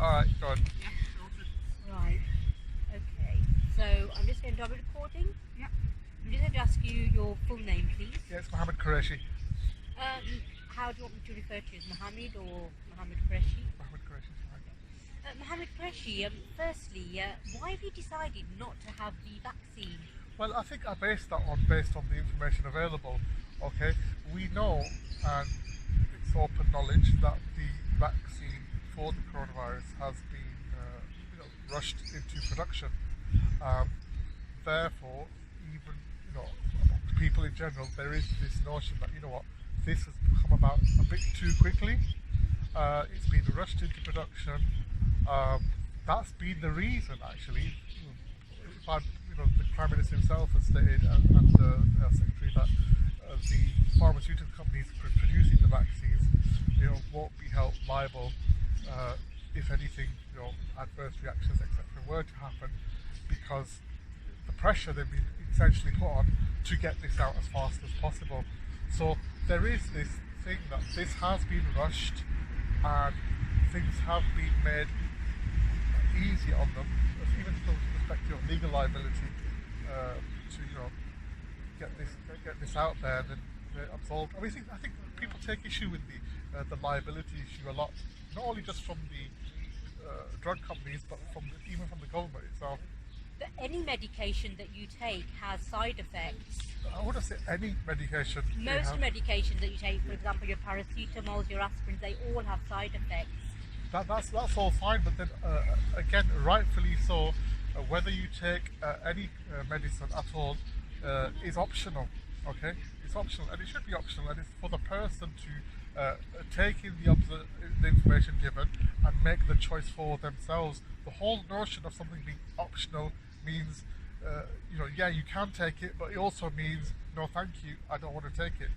Alright, go on. Right. Okay. So I'm just going to start recording. Yeah. I'm just going to ask you your full name, please. Yeah, it's Mohammed Quraishi. How do you want me to refer to you? As Mohammed or Mohammed Quraishi? Mohammed Quraishi is fine. Mohammed Quraishi, firstly, why have you decided not to have the vaccine? Well, I think I based that on based on the information available. Okay, we know, and it's open knowledge, that the vaccine for the coronavirus has been rushed into production. Therefore, even amongst people in general, there is this notion that this has come about a bit too quickly. It's been rushed into production. That's been the reason, actually. The Prime Minister himself has stated, and the Secretary, that the pharmaceutical companies producing the vaccines, won't be held liable if anything, adverse reactions, etc., were to happen, because the pressure they've been essentially put on to get this out as fast as possible. So there is this thing that this has been rushed, and things have been made easier on them, even from the perspective of legal liability, to get this out there and then absolved. I think people take issue with the liability issue a lot, not only just from the drug companies, but even from the government itself. But any medication that you take has side effects. I wouldn't say any medication. Most medications that you take, for example, your paracetamols, your aspirins, they all have side effects. That's all fine, but then again, rightfully so, whether you take any medicine at all is optional. Okay, it's optional, and it should be optional, and it's for the person to take in the information given and make the choice for themselves. The whole notion of something being optional means, yeah, you can take it, but it also means no, thank you, I don't want to take it.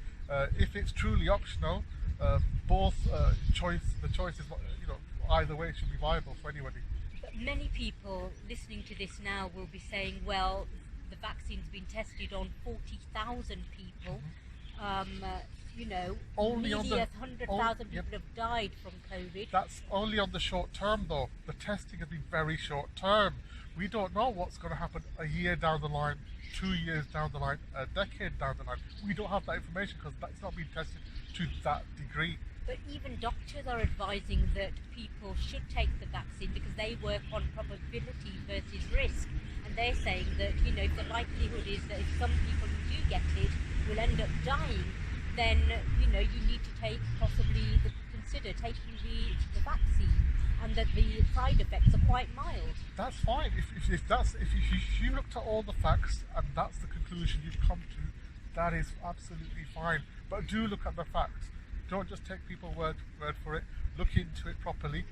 If it's truly optional, the choice is, either way, it should be viable for anybody. But many people listening to this now will be saying, well, the vaccine's been tested on 40,000 people. Only on the 100,000 people have died from COVID. That's only on the short term, though. The testing has been very short term. We don't know what's going to happen a year down the line, 2 years down the line, a decade down the line. We don't have that information because that's not been tested to that degree. But even doctors are advising that people should take the vaccine because they work on probability versus risk. And they're saying that, if the likelihood is that if some people who do get it will end up dying, then, you need to consider taking the vaccine, and that the side effects are quite mild. That's fine. If you looked at all the facts and that's the conclusion you've come to, that is absolutely fine. But do look at the facts. Don't just take people's word for it. Look into it properly.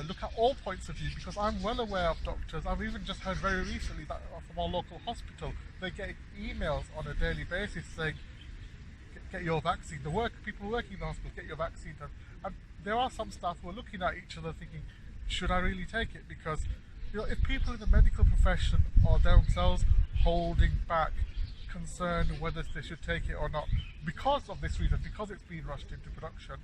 Look at all points of view, because I'm well aware of doctors. I've even just heard very recently that from our local hospital, they get emails on a daily basis saying, get your vaccine. People working in the hospital, get your vaccine done. And there are some staff who are looking at each other thinking, should I really take it? Because if people in the medical profession are themselves holding back, concerned whether they should take it or not, because of this reason, because it's been rushed into production,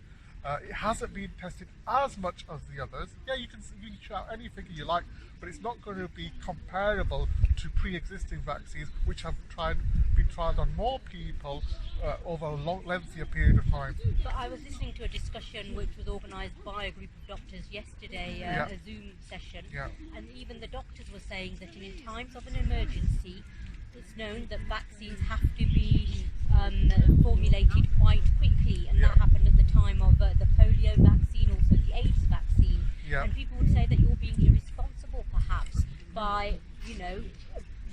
it hasn't been tested as much as the others. Yeah, you can shout any figure you like, but it's not going to be comparable to pre-existing vaccines, which have been tried on more people over a lengthier period of time. But I was listening to a discussion which was organised by a group of doctors yesterday, a Zoom session, and even the doctors were saying that in times of an emergency, it's known that vaccines have to be formulated quite quickly, and that happened at the time of the polio vaccine, also the AIDS vaccine. And people would say that you're being irresponsible, perhaps, by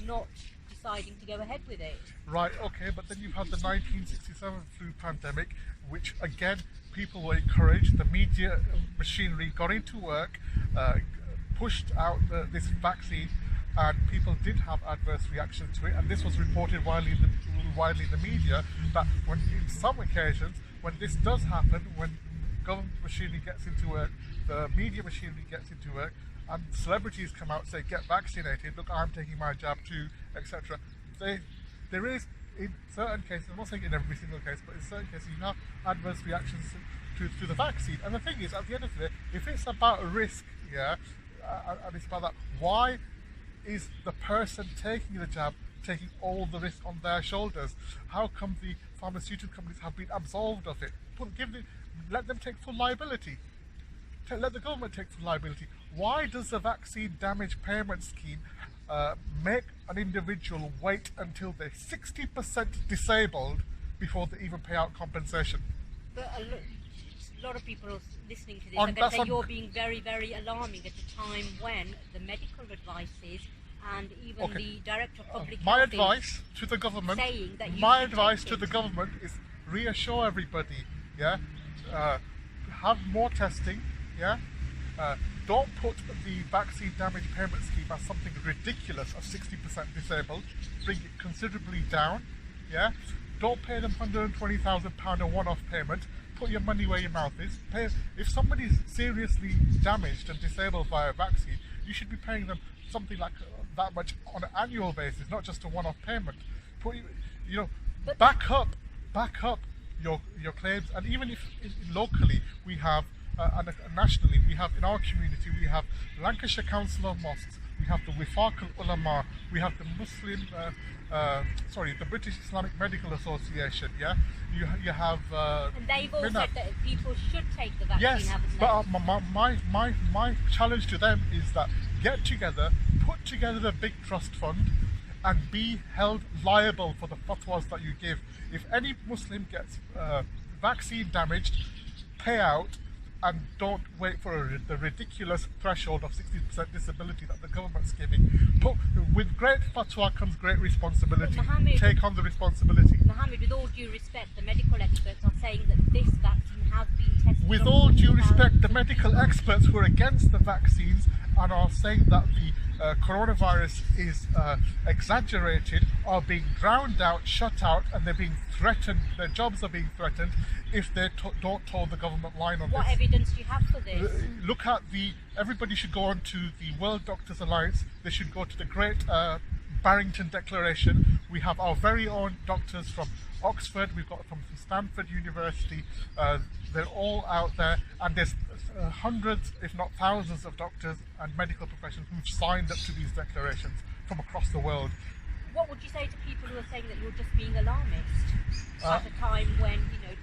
not deciding to go ahead with it. Right, okay, but then you've had the 1967 flu pandemic, which again, people were encouraged, the media machinery got into work, pushed out this vaccine, and people did have adverse reactions to it, and this was reported widely in the media, that when in some occasions, when this does happen, when government machinery gets into work, the media machinery gets into work, and celebrities come out and say, get vaccinated, look, I'm taking my jab too, etc. There is in certain cases, I'm not saying in every single case, but in certain cases you have adverse reactions to the vaccine. And the thing is, at the end of the day, if it's about risk, and it's about that, why is the person taking the jab taking all the risk on their shoulders? How come the pharmaceutical companies have been absolved of it? Let them take full liability. Let the government take full liability. Why does the vaccine damage payment scheme make an individual wait until they're 60% disabled before they even pay out compensation? But a lot of people listening to this are going to say you're being very, very alarming at a time when the medical advices and even the Director of Public Health my advice to the government, saying that my advice to the government is reassure everybody, have more testing, don't put the vaccine damage payment scheme as something ridiculous of 60% disabled, bring it considerably down, don't pay them £120,000 a one-off payment, put your money where your mouth is. If somebody's seriously damaged and disabled by a vaccine, you should be paying them something like that much on an annual basis, not just a one-off payment. Back up your claims. And even if locally we have and nationally we have, in our community we have Lancashire Council of Mosques, we have the Wifaq al-Ulama, we have the the British Islamic Medical Association, you have and they've all said that people should take the vaccine. Yes, haven't they? but my challenge to them is that get together, put together a big trust fund and be held liable for the fatwas that you give. If any Muslim gets vaccine damaged, pay out, and don't wait for the ridiculous threshold of 60% disability that the government's giving. But with great fatwa comes great responsibility. Take on the responsibility. Mohammed, with all due respect, the medical experts are saying that this vaccine has been tested. With all due respect, the medical experts who are against the vaccines and are saying that the coronavirus is exaggerated are being drowned out, shut out, and they're being threatened. Their jobs are being threatened if they don't toe the government line on this. What evidence do you have for this? Look at everybody should go on to the World Doctors Alliance. They should go to the Great Barrington Declaration. We have our very own doctors from Oxford, we've got from Stanford University. They're all out there, and there's hundreds, if not thousands, of doctors and medical professionals who've signed up to these declarations from across the world. What would you say to people who are saying that you're just being alarmist at a time when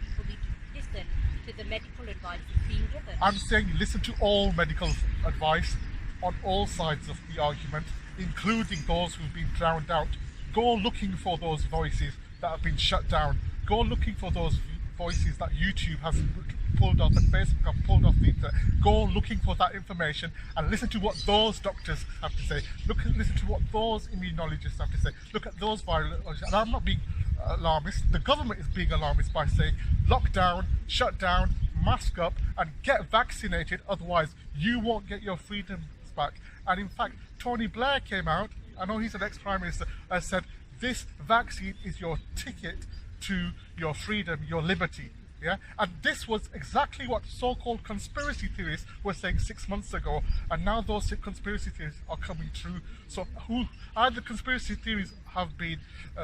people need to listen to the medical advice that's being given? I'm saying listen to all medical advice on all sides of the argument, including those who've been drowned out. Go looking for those voices that have been shut down. Go looking for those voices that YouTube has pulled off and Facebook have pulled off the internet. Go looking for that information and listen to what those doctors have to say. Listen to what those immunologists have to say. Look at those virologists. And I'm not being alarmist. The government is being alarmist by saying lock down, shut down, mask up, and get vaccinated. Otherwise, you won't get your freedoms back. And in fact, Tony Blair came out. I know he's an ex-prime minister. And said this vaccine is your ticket to your freedom, your liberty. And this was exactly what so-called conspiracy theorists were saying 6 months ago, and now those conspiracy theories are coming true. So either conspiracy theories have been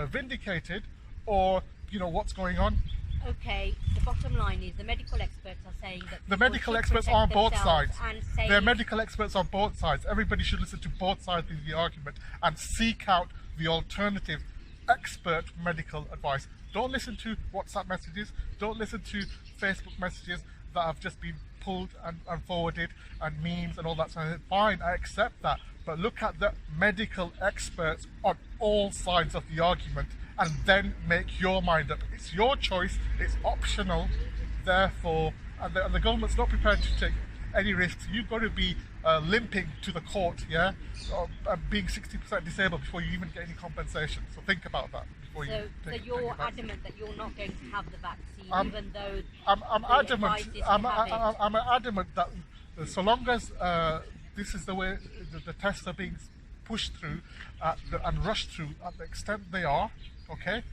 vindicated, or what's going on. Okay, the bottom line is the medical experts are saying that the medical experts are on both sides. They're medical experts on both sides. Everybody should listen to both sides of the argument and seek out the alternative expert medical advice. Don't listen to WhatsApp messages. Don't listen to Facebook messages that have just been pulled and forwarded, and memes and all that. So fine, I accept that. But look at the medical experts on all sides of the argument and then make your mind up. It's your choice. It's optional. Therefore, and the government's not prepared to take any risks. You've got to be limping to the court, and being 60% disabled before you even get any compensation. So think about that. So you're adamant that you're not going to have the vaccine, even though I'm adamant that so long as this is the way the tests are being pushed through and rushed through at the extent they are, okay,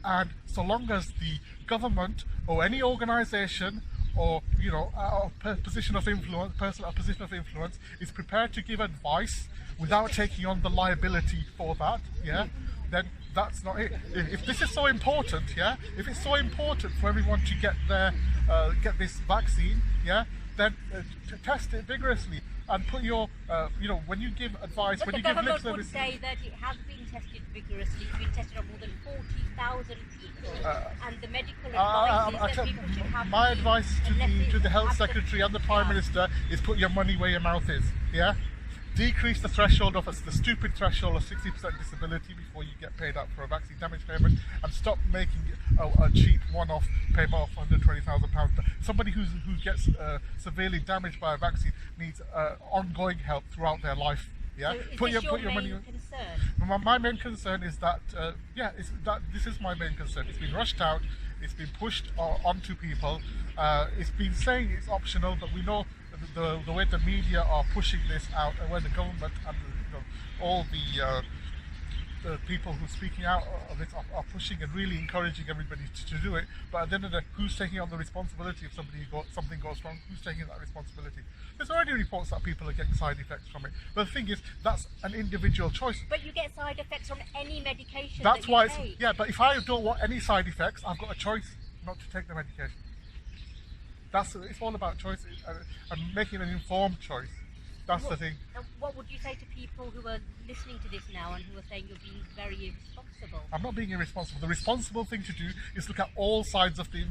and so long as the government or any organisation or a position of influence, person a position of influence is prepared to give advice without taking on the liability for that, then that's not it. If this is so important, yeah, if it's so important for everyone to get this vaccine, yeah, then test it vigorously and put your, when you give advice, but when you the give lip government would service. say that it has been tested vigorously. It's been tested on more than 40,000 people, and the medical advice is that people should have. My advice to the health secretary and the prime minister is put your money where your mouth is. Yeah. Decrease the threshold of the stupid threshold of 60% disability before you get paid out for a vaccine damage payment, and stop making a cheap one-off payment of £120,000. Somebody who gets severely damaged by a vaccine needs ongoing help throughout their life. Yeah, So put is your this your money. main concern? My main concern is that this is my main concern. It's been rushed out. It's been pushed onto people. It's been saying it's optional, but we know the way the media are pushing this out, and where the government and all the people who are speaking out of it are pushing and really encouraging everybody to do it. But at the end of the day, who's taking on the responsibility if something goes wrong? Who's taking that responsibility? There's already reports that people are getting side effects from it. But the thing is, that's an individual choice. But you get side effects from any medication. That's that you why take. but if I don't want any side effects, I've got a choice not to take the medication. It's all about choice and making an informed choice. That's the thing. What would you say to people who are listening to this now and who are saying you're being very irresponsible? I'm not being irresponsible. The responsible thing to do is look at all sides of the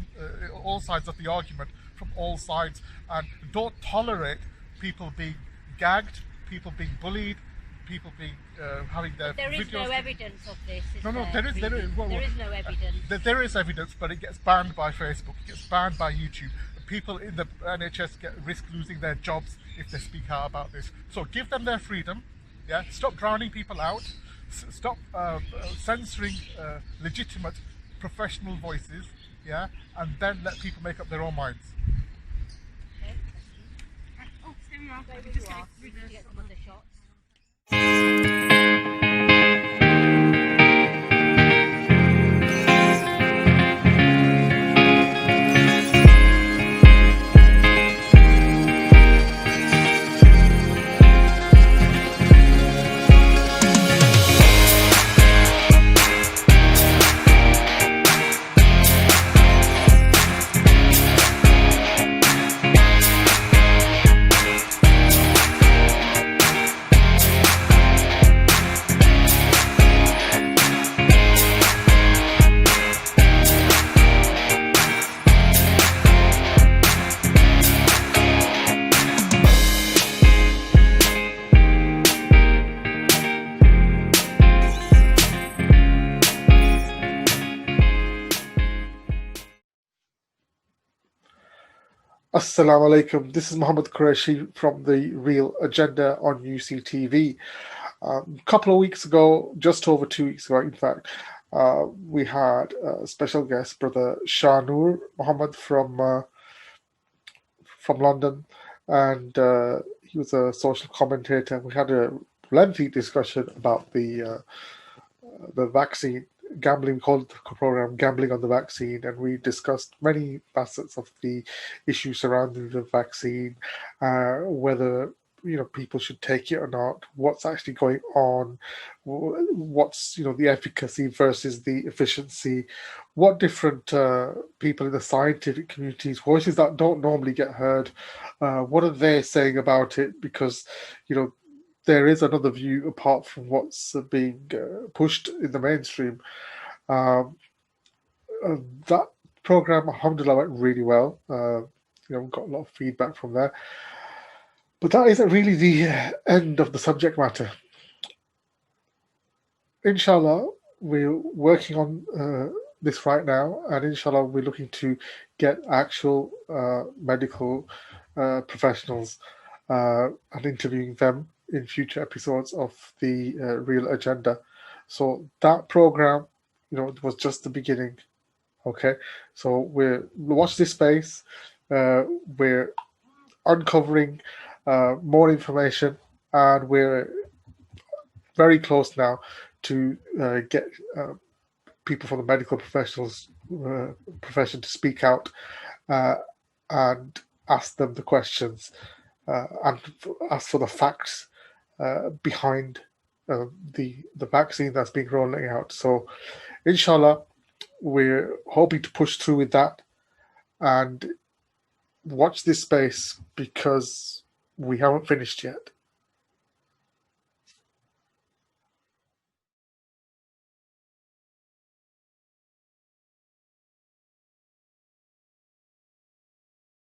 argument from all sides, and don't tolerate people being gagged, people being bullied, people being having their. There is videos. no evidence of this. No, there is no evidence. There is evidence, but it gets banned by Facebook. It gets banned by YouTube. People in the NHS risk losing their jobs if they speak out about this. So give them their freedom. Yeah, stop drowning people out. Stop censoring legitimate professional voices. Yeah, and then let people make up their own minds. Okay. Oh, stay wrong. Stay We where just you get are. We need to get some other shots. Assalamu alaikum. This is Muhammad Quraishi from the Real Agenda on UCTV. A couple of weeks ago, just over 2 weeks ago, in fact, we had a special guest, Brother Shahnur Muhammad from London, and he was a social commentator. We had a lengthy discussion about the vaccine. Gambling, we called the program Gambling on the Vaccine, and we discussed many facets of the issue surrounding the vaccine, whether people should take it or not, what's actually going on, what's the efficacy versus the efficiency, what different people in the scientific communities, voices that don't normally get heard, what are they saying about it, because there is another view apart from what's being pushed in the mainstream. That program, alhamdulillah, went really well. We got a lot of feedback from there. But that isn't really the end of the subject matter. Inshallah, we're working on this right now, and inshallah, we're looking to get actual medical professionals and interviewing them in future episodes of the Real Agenda. So that program, was just the beginning. Okay, so watch this space. We're uncovering more information, and we're very close now to get people from the medical profession to speak out and ask them the questions and ask for the facts behind the vaccine that's being rolling out. So, inshallah, we're hoping to push through with that and watch this space because we haven't finished yet.